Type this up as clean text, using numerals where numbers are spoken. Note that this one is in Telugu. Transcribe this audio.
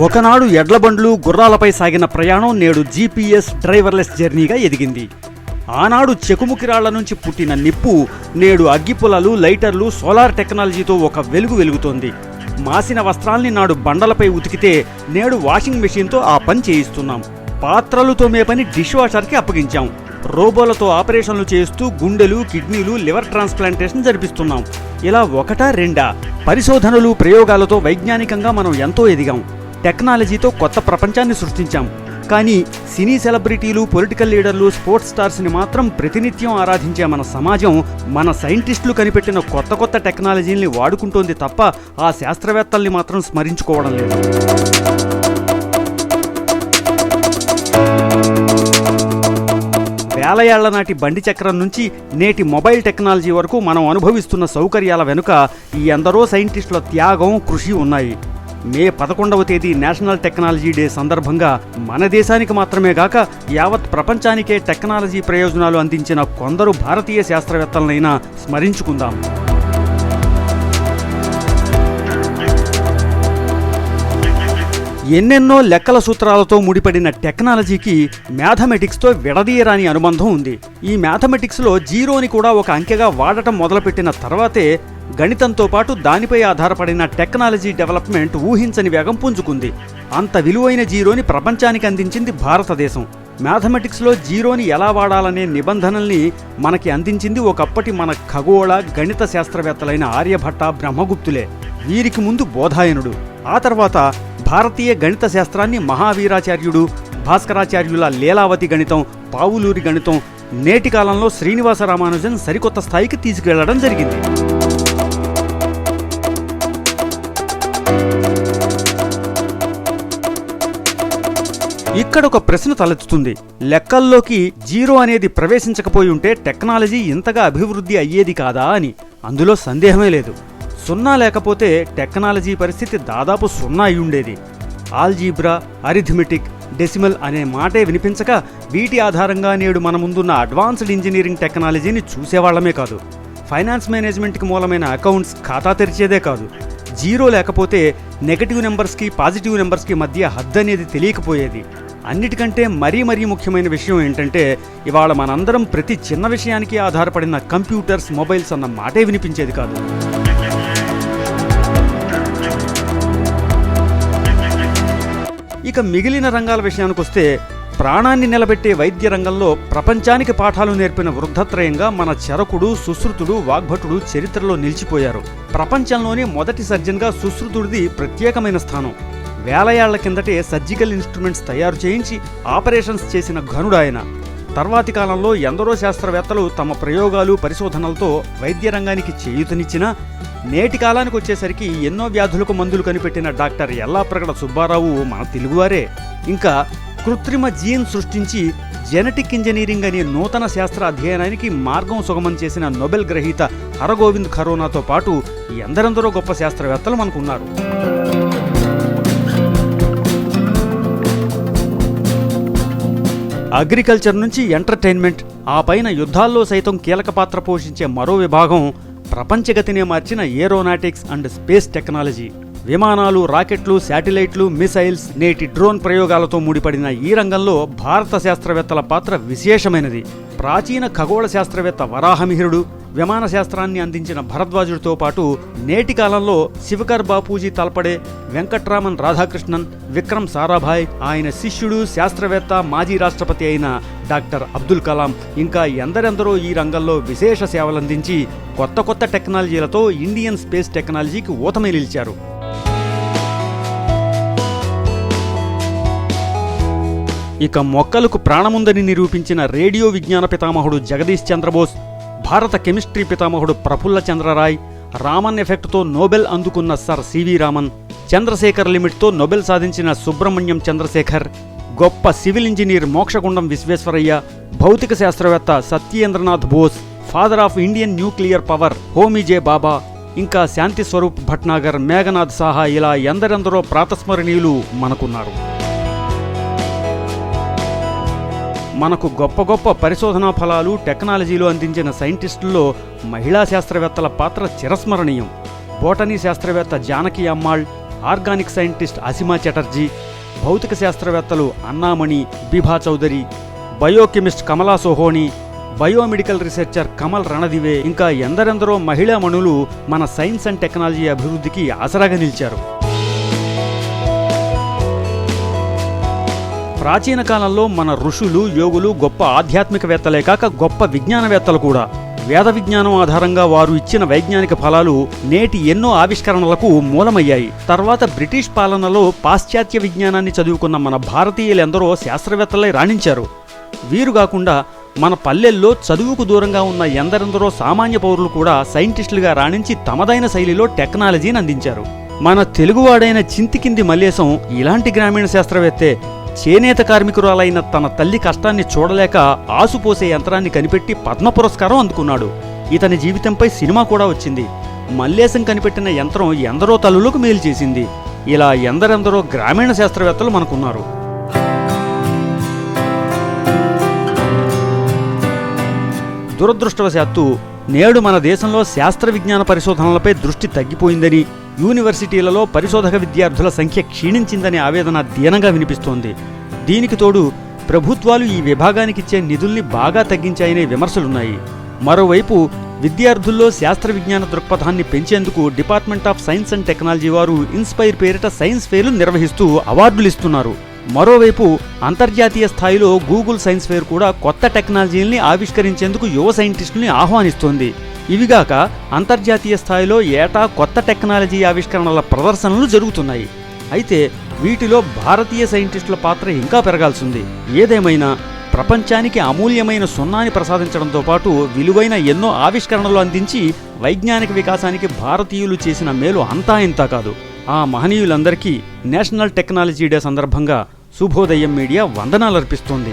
ఒకనాడు ఎడ్లబండ్లు గుర్రాలపై సాగిన ప్రయాణం నేడు జీపీఎస్ డ్రైవర్లెస్ జర్నీగా ఎదిగింది. ఆనాడు చెకుముకిరాళ్ల నుంచి పుట్టిన నిప్పు నేడు అగ్గిపుల్లలు, లైటర్లు, సోలార్ టెక్నాలజీతో ఒక వెలుగు వెలుగుతోంది. మాసిన వస్త్రాల్ని నాడు బండలపై ఉతికితే నేడు వాషింగ్ మెషిన్తో ఆ పని చేయిస్తున్నాం. పాత్రలు తోమే పని డిష్ వాషర్కి అప్పగించాం. రోబోలతో ఆపరేషన్లు చేస్తూ గుండెలు, కిడ్నీలు, లివర్ ట్రాన్స్ప్లాంటేషన్ జరిపిస్తున్నాం. ఇలా ఒకటా రెండా పరిశోధనలు, ప్రయోగాలతో వైజ్ఞానికంగా మనం ఎంతో ఎదిగాం. టెక్నాలజీతో కొత్త ప్రపంచాన్ని సృష్టించాం. కానీ సినీ సెలబ్రిటీలు, పొలిటికల్ లీడర్లు, స్పోర్ట్స్ స్టార్స్ని మాత్రం ప్రతినిత్యం ఆరాధించే మన సమాజం మన సైంటిస్టులు కనిపెట్టిన కొత్త కొత్త టెక్నాలజీల్ని వాడుకుంటోంది తప్ప ఆ శాస్త్రవేత్తల్ని మాత్రం స్మరించుకోవడం లేదు. వేల ఏళ్ల నాటి బండి చక్రం నుంచి నేటి మొబైల్ టెక్నాలజీ వరకు మనం అనుభవిస్తున్న సౌకర్యాల వెనుక ఈ ఎందరో సైంటిస్టుల త్యాగం, కృషి ఉన్నాయి. మే 11వ తేదీ నేషనల్ టెక్నాలజీ డే సందర్భంగా మన దేశానికి మాత్రమే గాక యావత్ ప్రపంచానికే టెక్నాలజీ ప్రయోజనాలు అందించిన కొందరు భారతీయ శాస్త్రవేత్తలనైనా స్మరించుకుందాం. ఎన్నెన్నో లెక్కల సూత్రాలతో ముడిపడిన టెక్నాలజీకి మ్యాథమెటిక్స్తో విడదీయరాని అనుబంధం ఉంది. ఈ మ్యాథమెటిక్స్లో జీరోని కూడా ఒక అంకెగా వాడటం మొదలుపెట్టిన తర్వాతే గణితంతో పాటు దానిపై ఆధారపడిన టెక్నాలజీ డెవలప్మెంట్ ఊహించని వేగం పుంజుకుంది. అంత విలువైన జీరోని ప్రపంచానికి అందించింది భారతదేశం. మ్యాథమెటిక్స్లో జీరోని ఎలా వాడాలనే నిబంధనల్ని మనకి అందించింది ఒకప్పటి మన ఖగోళ, గణిత శాస్త్రవేత్తలైన ఆర్యభట్ట, బ్రహ్మగుప్తులే. వీరికి ముందు బోధాయనుడు, ఆ తర్వాత భారతీయ గణిత శాస్త్రాన్ని మహావీరాచార్యుడు, భాస్కరాచార్యుల లీలావతి గణితం, పావులూరి గణితం, నేటి కాలంలో శ్రీనివాస రామానుజన్ సరికొత్త స్థాయికి తీసుకెళ్లడం జరిగింది. ఇక్కడ ఒక ప్రశ్న తలెత్తుతుంది. లెక్కల్లోకి జీరో అనేది ప్రవేశించకపోయి ఉంటే టెక్నాలజీ ఇంతగా అభివృద్ధి అయ్యేది కాదా అని. అందులో సందేహమే లేదు. సున్నా లేకపోతే టెక్నాలజీ పరిస్థితి దాదాపు సున్నా అయి ఉండేది. ఆల్జీబ్రా, అరిథమెటిక్, డెసిమల్ అనే మాటే వినిపించక వీటి ఆధారంగా నేడు మన ముందున్న అడ్వాన్స్డ్ ఇంజనీరింగ్ టెక్నాలజీని చూసేవాళ్లమే కాదు, ఫైనాన్స్ మేనేజ్మెంట్కి మూలమైన అకౌంట్స్ ఖాతా తెరిచేదే కాదు. జీరో లేకపోతే నెగటివ్ నెంబర్స్కి, పాజిటివ్ నెంబర్స్కి మధ్య హద్దు అనేది తెలియకపోయేది. అన్నిటికంటే మరీ ముఖ్యమైన విషయం ఏంటంటే ఇవాళ మనందరం ప్రతి చిన్న విషయానికి ఆధారపడిన కంప్యూటర్స్, మొబైల్స్ అన్న మాటే వినిపించేది కాదు. ఇక మిగిలిన రంగాల విషయానికొస్తే ప్రాణాన్ని నిలబెట్టే వైద్య రంగంలో ప్రపంచానికి పాఠాలు నేర్పిన వృద్ధత్రయంగా మన చరకుడు, సుశ్రుతుడు, వాగ్భటుడు చరిత్రలో నిలిచిపోయారు. ప్రపంచంలోనే మొదటి సర్జన్గా సుశ్రుతుడిది ప్రత్యేకమైన స్థానం. వేల ఏళ్ల కిందటే సర్జికల్ ఇన్స్ట్రుమెంట్స్ తయారు చేయించి ఆపరేషన్స్ చేసిన ఘనుడు ఆయన. తర్వాతి కాలంలో ఎందరో శాస్త్రవేత్తలు తమ ప్రయోగాలు, పరిశోధనలతో వైద్య రంగానికి చేయూతనిచ్చినా నేటి కాలానికి వచ్చేసరికి ఎన్నో వ్యాధులకు మందులు కనిపెట్టిన డాక్టర్ యల్లాప్రగడ సుబ్బారావు మన తెలుగువారే. ఇంకా కృత్రిమ జీన్ సృష్టించి జెనెటిక్ ఇంజనీరింగ్ అనే నూతన శాస్త్ర అధ్యయనానికి మార్గం సుగమం చేసిన నోబెల్ గ్రహీత హరగోవింద్ ఖరోనాతో పాటు ఎందరెందరో గొప్ప శాస్త్రవేత్తలు మనకున్నారు. అగ్రికల్చర్ నుంచి ఎంటర్టైన్మెంట్, ఆ పైన యుద్ధాల్లో సైతం కీలక పాత్ర పోషించే మరో విభాగం ప్రపంచగతినే మార్చిన ఏరోనాటిక్స్ అండ్ స్పేస్ టెక్నాలజీ. విమానాలు, రాకెట్లు, శాటిలైట్లు, మిసైల్స్, నేటి డ్రోన్ ప్రయోగాలతో ముడిపడిన ఈ రంగంలో భారత శాస్త్రవేత్తల పాత్ర విశేషమైనది. ప్రాచీన ఖగోళ శాస్త్రవేత్త వరాహమిహిరుడు, విమాన శాస్త్రాన్ని అందించిన భరద్వాజుడితో పాటు నేటి కాలంలో శివకర్ బాపూజీ తలపడే, వెంకట్రామన్ రాధాకృష్ణన్, విక్రమ్ సారాభాయ్, ఆయన శిష్యుడు, శాస్త్రవేత్త, మాజీ రాష్ట్రపతి అయిన డాక్టర్ అబ్దుల్ కలాం, ఇంకా ఎందరెందరో ఈ రంగంలో విశేష సేవలందించి కొత్త టెక్నాలజీలతో ఇండియన్ స్పేస్ టెక్నాలజీకి ఊతమై నిలిచారు. ఇక మొక్కలకు ప్రాణముందని నిరూపించిన రేడియో విజ్ఞాన పితామహుడు జగదీష్ చంద్రబోస్, భారత కెమిస్ట్రీ పితామహుడు ప్రఫుల్ల చంద్రరాయ్, రామన్ ఎఫెక్ట్తో నోబెల్ అందుకున్న సర్ సివి రామన్, చంద్రశేఖర్ లిమిట్తో నోబెల్ సాధించిన సుబ్రహ్మణ్యం చంద్రశేఖర్, గొప్ప సివిల్ ఇంజనీర్ మోక్షగుండం విశ్వేశ్వరయ్య, భౌతిక శాస్త్రవేత్త Satyendra Nath Bose, father of Indian nuclear power Homi J Bhabha, ఇంకా శాంతి స్వరూప్ భట్నాగర్, మేఘనాథ్ సాహా, ఇలా ఎందరెందరో ప్రాతస్మరణీయులు మనకున్నారు. మనకు గొప్ప గొప్ప పరిశోధనా ఫలాలు టెక్నాలజీలు అందించిన సైంటిస్టుల్లో మహిళా శాస్త్రవేత్తల పాత్ర చిరస్మరణీయం. బోటనీ శాస్త్రవేత్త జానకి అమ్మాళ్, ఆర్గానిక్ సైంటిస్ట్ అసిమా చటర్జీ, భౌతిక శాస్త్రవేత్తలు అన్నామణి, బిభా చౌదరి, బయోకెమిస్ట్ కమలా సోహోని, బయోమెడికల్ రీసెర్చర్ కమల్ రణదివే, ఇంకా ఎందరెందరో మహిళామణులు మన సైన్స్ అండ్ టెక్నాలజీ అభివృద్ధికి ఆసరాగా నిలిచారు. ప్రాచీన కాలంలో మన ఋషులు, యోగులు గొప్ప ఆధ్యాత్మికవేత్తలే కాక గొప్ప విజ్ఞానవేత్తలు కూడా. వేద విజ్ఞానం ఆధారంగా వారు ఇచ్చిన వైజ్ఞానిక ఫలాలు నేటి ఎన్నో ఆవిష్కరణలకు మూలమయ్యాయి. తర్వాత బ్రిటిష్ పాలనలో పాశ్చాత్య విజ్ఞానాన్ని చదువుకున్న మన భారతీయులెందరో శాస్త్రవేత్తలై రాణించారు. వీరు కాకుండా మన పల్లెల్లో చదువుకు దూరంగా ఉన్న ఎందరెందరో సామాన్య పౌరులు కూడా సైంటిస్టులుగా రాణించి తమదైన శైలిలో టెక్నాలజీని అందించారు. మన తెలుగువాడైన చింతికింది మల్లేశం ఇలాంటి గ్రామీణ శాస్త్రవేత్తే. చేనేత కార్మికురాలైన తన తల్లి కష్టాన్ని చూడలేక ఆసుపోసే యంత్రాన్ని కనిపెట్టి పద్మ పురస్కారం అందుకున్నాడు. ఇతని జీవితంపై సినిమా కూడా వచ్చింది. మల్లేశం కనిపెట్టిన యంత్రం ఎందరో తల్లులకు మేలు చేసింది. ఇలా ఎందరెందరో గ్రామీణ శాస్త్రవేత్తలు మనకున్నారు. దురదృష్టవశాత్తు నేడు మన దేశంలో శాస్త్ర విజ్ఞాన పరిశోధనలపై దృష్టి తగ్గిపోయిందని, యూనివర్సిటీలలో పరిశోధక విద్యార్థుల సంఖ్య క్షీణించిందనే ఆవేదన దీనంగా వినిపిస్తోంది. దీనికి తోడు ప్రభుత్వాలు ఈ విభాగానికిచ్చే నిధుల్ని బాగా తగ్గించాయనే విమర్శలున్నాయి. మరోవైపు విద్యార్థుల్లో శాస్త్ర విజ్ఞాన దృక్పథాన్ని పెంచేందుకు department of science and technology వారు ఇన్స్పైర్ పేరిట సైన్స్ ఫెయిర్లు నిర్వహిస్తూ అవార్డులు ఇస్తున్నారు. మరోవైపు అంతర్జాతీయ స్థాయిలో గూగుల్ సైన్స్ ఫెయిర్ కూడా కొత్త టెక్నాలజీల్ని ఆవిష్కరించేందుకు యువ సైంటిస్టుల్ని ఆహ్వానిస్తోంది. ఇవిగాక అంతర్జాతీయ స్థాయిలో ఏటా కొత్త టెక్నాలజీ ఆవిష్కరణల ప్రదర్శనలు జరుగుతున్నాయి. అయితే వీటిలో భారతీయ సైంటిస్టుల పాత్ర ఇంకా పెరగాల్సింది. ఏదేమైనా ప్రపంచానికి అమూల్యమైన సున్నాని ప్రసాదించడంతో పాటు విలువైన ఎన్నో ఆవిష్కరణలు అందించి వైజ్ఞానిక వికాసానికి భారతీయులు చేసిన మేలు అంతా ఇంతా కాదు. ఆ మహనీయులందరికీ నేషనల్ టెక్నాలజీ డే సందర్భంగా శుభోదయం మీడియా వందనాలర్పిస్తోంది.